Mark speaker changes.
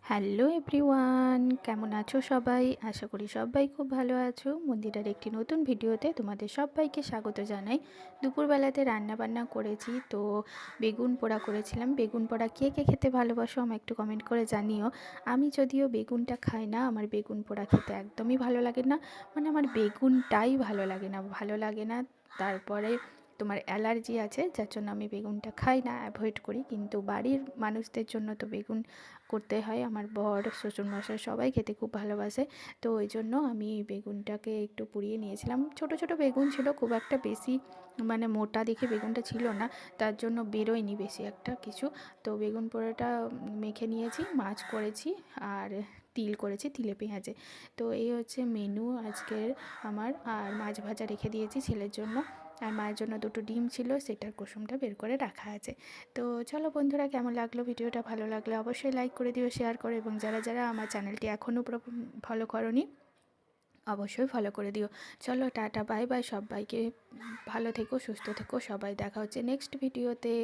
Speaker 1: Hello everyone, কেমন আছো সবাই? আশা করি সবাই খুব ভালো আছো। মন্দিরের একটি নতুন ভিডিওতে তোমাদের সবাইকে স্বাগত জানাই। দুপুরবেলাতে রান্না বান্না করেছি, তো বেগুন পোড়া করেছিলাম। বেগুন পোড়া কে কে খেতে ভালোবাসো আমায় একটু কমেন্ট করে জানিও। আমি যদিও বেগুনটা খাই না, আমার বেগুন পোড়া খেতে একদমই ভালো লাগে না। মানে আমার বেগুনটাই ভালো লাগে না। তারপরে তোমার অ্যালার্জি আছে, যার জন্য আমি বেগুনটা খাই না, অ্যাভয়েড করি। কিন্তু বাড়ির মানুষদের জন্য তো বেগুন করতে হয়। আমার বর, শ্বশুরমশাই সবাই খেতে খুব ভালোবাসে। তো ওই জন্য আমি বেগুনটাকে একটু পুড়িয়ে নিয়েছিলাম। ছোট ছোট বেগুন ছিল, খুব একটা বেশি মানে মোটা দেখে বেগুনটা ছিল না, তার জন্য বেরোয়নি বেশি একটা কিছু। তো বেগুন পোড়াটা মেখে নিয়েছি, মাছ করেছি আর তিল করেছি, তিলে পেঁয়াজে। তো এই হচ্ছে মেনু আজকের আমার। আর মাছ ভাজা রেখে দিয়েছি ছেলের জন্য, আর মায়ের জন্য দুটো ডিম ছিল, সেটার কুসুমটা বের করে রাখা আছে। তো চলো বন্ধুরা, কেমন লাগলো ভিডিওটা? ভালো লাগলে অবশ্যই লাইক করে দিও, শেয়ার করো, এবং যারা যারা আমার চ্যানেলটি এখনও ফলো করোনি অবশ্যই ফলো করে দিও। চলো টাটা, বাই বাই সবাইকে। ভালো থেকো, সুস্থ থেকো সবাই, দেখা হচ্ছে নেক্সট ভিডিওতে।